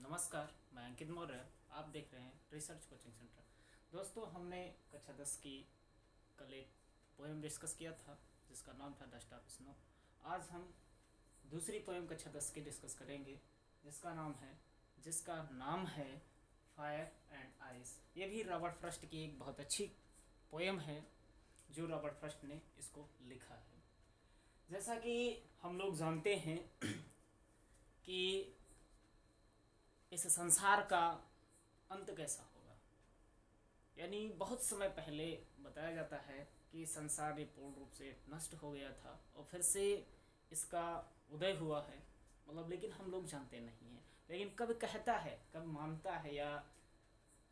नमस्कार, मैं अंकित मौर्य। आप देख रहे हैं रिसर्च कोचिंग सेंटर। दोस्तों, हमने कक्षा 10 की कल एक पोएम डिस्कस किया था जिसका नाम था डस्ट ऑफ स्नो। आज हम दूसरी पोएम कक्षा 10 की डिस्कस करेंगे जिसका नाम है फायर एंड आइस। ये भी रॉबर्ट फ्रॉस्ट की एक बहुत अच्छी पोएम है जो रॉबर्ट फ्रॉस्ट ने इसको लिखा है। जैसा कि हम लोग जानते हैं कि इस संसार का अंत कैसा होगा, यानी बहुत समय पहले बताया जाता है कि संसार ये पूर्ण रूप से नष्ट हो गया था और फिर से इसका उदय हुआ है। लेकिन हम लोग जानते नहीं हैं। लेकिन कब कहता है, कब मानता है या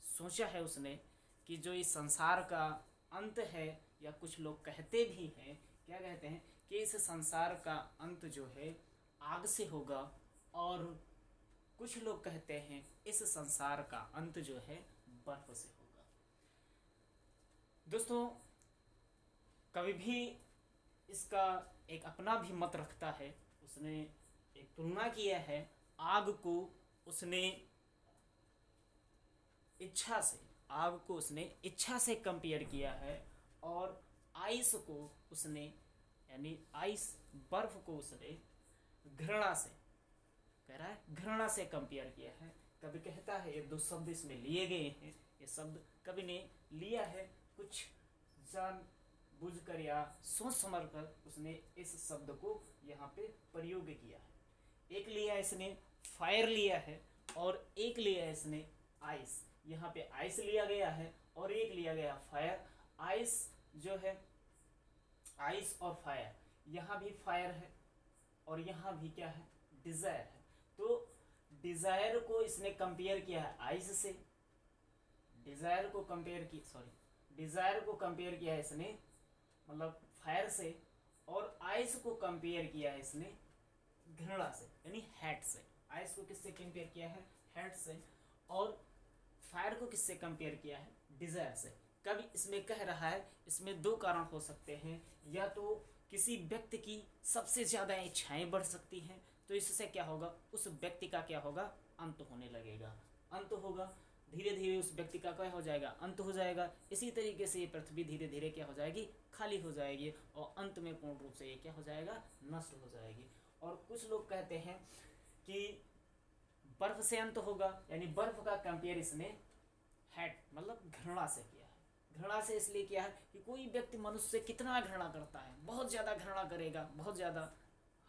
सोचा है उसने कि जो इस संसार का अंत है, या कुछ लोग कहते भी हैं, क्या कहते हैं कि इस संसार का अंत जो है आग से होगा, और कुछ लोग कहते हैं इस संसार का अंत जो है बर्फ से होगा। दोस्तों, कवि भी इसका एक अपना भी मत रखता है। उसने एक तुलना किया है। आग को उसने इच्छा से कंपेयर किया है, और आइस को उसने, यानी आइस बर्फ को उसने घृणा से, कह रहा है घृणा से कंपेयर किया है। कभी कहता है, ये दो शब्द इसमें लिए गए हैं, ये शब्द कवि ने लिया है कुछ जान बुझ कर या सोच समझ कर उसने इस शब्द को यहाँ पे प्रयोग किया है। एक लिया इसने फायर लिया है, और एक लिया इसने आइस। यहाँ पे आइस लिया गया है और एक लिया गया फायर। आइस जो है, आइस और फायर, यहाँ भी फायर है और यहाँ भी क्या है, डिजायर है। तो डिजायर को इसने कंपेयर किया है आइस से, डिजायर को कंपेयर किया है इसने फायर से, और आइस को कंपेयर किया है इसने घृणा से, यानी हेट से। आइस को किससे कंपेयर किया है, हेट से, और फायर को किससे कंपेयर किया है, डिजायर से। कभी इसमें कह रहा है, इसमें दो कारण हो सकते हैं। या तो किसी व्यक्ति की सबसे ज्यादा इच्छाएं बढ़ सकती हैं, तो इससे क्या होगा, उस व्यक्ति का क्या होगा, अंत होने लगेगा, अंत होगा। धीरे धीरे उस व्यक्ति का क्या हो जाएगा, अंत हो जाएगा। इसी तरीके से ये पृथ्वी धीरे धीरे क्या हो जाएगी, खाली हो जाएगी, और अंत में पूर्ण रूप से ये क्या हो जाएगा, नष्ट हो जाएगी। और कुछ लोग कहते हैं कि बर्फ से अंत होगा, यानी बर्फ का कंपेयर इसने हैट घृणा से किया है। घृणा से इसलिए किया है कि कोई व्यक्ति मनुष्य से कितना घृणा करता है, बहुत ज्यादा घृणा करेगा, बहुत ज्यादा,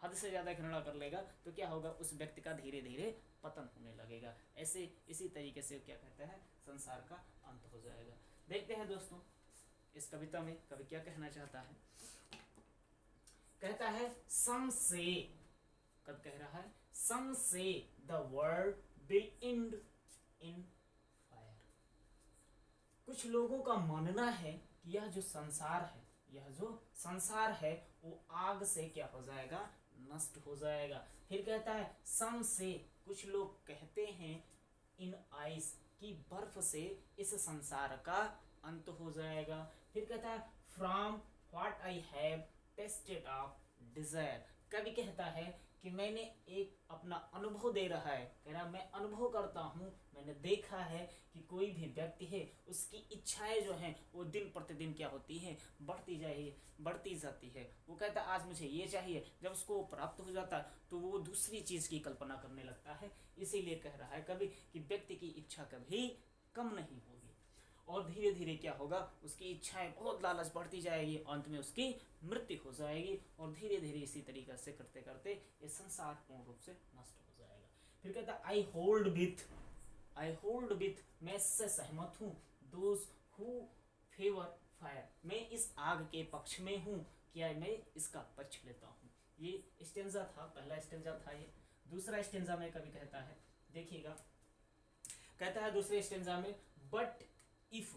हद से ज्यादा घृणा कर लेगा, तो क्या होगा, उस व्यक्ति का धीरे धीरे पतन होने लगेगा। ऐसे इसी तरीके से क्या कहता है, संसार का अंत हो जाएगा। देखते हैं दोस्तों, इस कविता में कवि क्या कहना चाहता है। कहता है, सम से, कब कह रहा है, सम से the world will and in fire. कुछ लोगों का मानना है कि यह जो संसार है वो आग से क्या हो जाएगा, नष्ट हो जाएगा। फिर कहता है, सम से, कुछ लोग कहते हैं, इन आइस, की बर्फ से इस संसार का अंत हो जाएगा। फिर कहता है, from what I have tested of desire. कभी कहता है कि मैंने एक अपना अनुभव दे रहा है, कह रहा मैं अनुभव करता हूँ, मैंने देखा है कि कोई भी व्यक्ति है, उसकी इच्छाएं जो हैं वो दिन प्रतिदिन क्या होती हैं, बढ़ती जाती है। वो कहता है आज मुझे ये चाहिए, जब उसको वो प्राप्त हो जाता है तो वो दूसरी चीज की कल्पना करने लगता है। इसीलिए कह रहा है कभी कि व्यक्ति की इच्छा कभी कम नहीं होगी, और धीरे धीरे क्या होगा, उसकी इच्छाएं बहुत लालच बढ़ती जाएगी, अंत में उसकी मृत्यु हो जाएगी, और धीरे धीरे इसी तरीके से करते करते ये संसार पूर्ण रूप से नष्ट हो जाएगा। फिर कहता है, आई होल्ड विथ, मैं इससे सहमत हूँ, दोज हु फेवर फायर, मैं इस आग के पक्ष में हूँ, क्या मैं इसका पक्ष लेता हूँ। ये स्टेंजा था, पहला स्टेंजा था ये। दूसरा स्टेंजा में कभी कहता है, देखिएगा, कहता है दूसरे स्टेंजा में, but if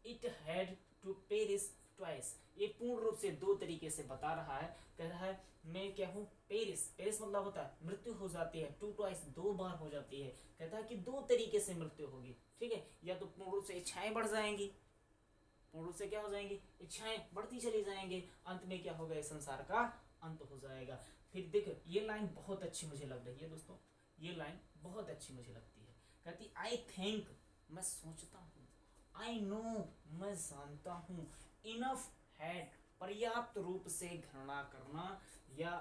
it had to perish twice. ये पूर्ण रूप से दो तरीके से बता रहा है। कह रहा है मैं क्या हूँ, पेरिस होता है मृत्यु हो जाती है, टू ट्वाइस, दो बार हो जाती है। कहता है कि दो तरीके से मृत्यु होगी, ठीक है। या तो पूर्ण रूप से इच्छाएं बढ़ जाएंगी, पूर्ण रूप से क्या हो जाएंगी, इच्छाएं बढ़ती चली जाएंगी, अंत में क्या होगा, इस संसार का अंत हो जाएगा। फिर देखो, ये लाइन बहुत अच्छी मुझे लग रही है दोस्तों। ये लाइन बहुत अच्छी मुझे लगती है। कहती आई थिंक, मैं सोचता हूँ, आई नो, मैं जानता हूँ, इनफ हैड, पर्याप्त रूप से घृणा करना या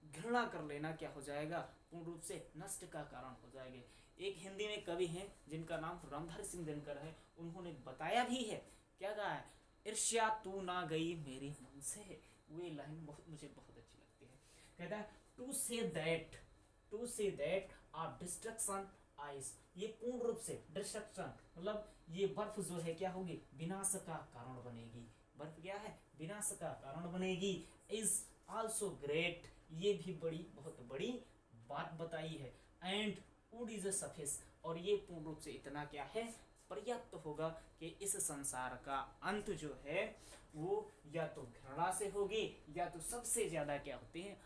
घृणा कर लेना क्या हो जाएगा, पूर्ण रूप से नष्ट का कारण हो जाएगा। एक हिंदी में कवि हैं जिनका नाम रामधारी सिंह दिनकर है, उन्होंने बताया भी है, क्या कहा है, ईर्ष्या तू ना गई मेरे मन से। वे लाइन मुझे बहुत अच्छी लगती है। कहता है to say that uh destruction ice, ये पूर्ण रूप से डिस्ट्रक्शन मतलब ये बर्फ जो है क्या होगी, विनाश का कारण बनेगी। बर्फ क्या है, विनाश का कारण बनेगी। इज आल्सो ग्रेट, ये भी बहुत बड़ी बात बताई है। एंड वुड इज सफिस, और ये पूर्ण रूप से इतना क्या है, पर्याप्त होगा कि इस संसार का अंत जो है वो या तो घृणा से होगी या तो सबसे ज्यादा क्या होते हैं,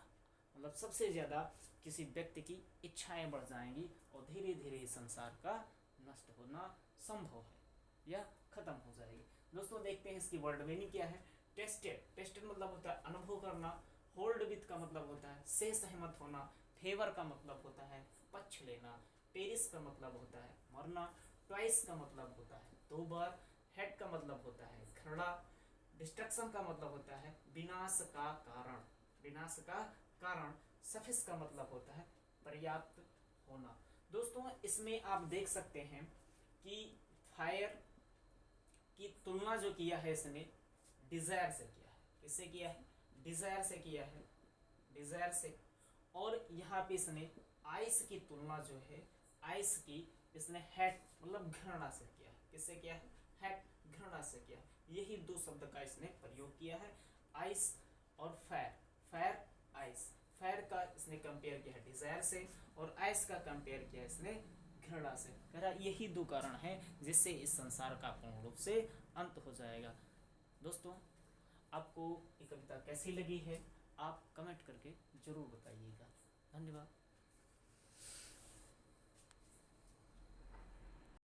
मतलब सबसे ज्यादा किसी व्यक्ति की इच्छाएं बढ़ जाएंगी और धीरे धीरे इस संसार का नष्ट होना संभव है या खत्म हो जाएगी। दोस्तों देखते हैं इसकी वर्ड मीनिंग क्या है। टेस्टेड मतलब होता है अनुभव करना, होल्ड विथ का मतलब होता है से सहमत होना, फेवर का मतलब होता है पक्ष लेना, पेरिस का मतलब होता है मरना, ट्वाइस का मतलब होता है 2 बार, हेड का मतलब होता है घृणा, डिस्ट्रक्शन का मतलब होता है विनाश का कारण, सफिस का मतलब होता है पर्याप्त होना। दोस्तों इसमें आप देख सकते हैं कि फायर की तुलना जो किया है इसने डिजायर से किया है। किससे किया है, डिजायर से किया है, डिजायर से। और यहाँ पे इसने आइस की तुलना जो है, आइस की इसने हैट मतलब घृणा से किया है। किससे किया है, हैट, घृणा से किया है। यही 2 शब्द का इसने प्रयोग किया है, आइस और फायर, फायर आइस। फायर का इसने कंपेयर किया है डिजायर से और आइस का कंपेयर किया इसने घृणा से। कह रहा यही 2 कारण है जिससे इस संसार का पूर्ण रूप से अंत हो जाएगा। दोस्तों आपको ये कविता कैसी लगी है आप कमेंट करके जरूर बताइएगा। धन्यवाद।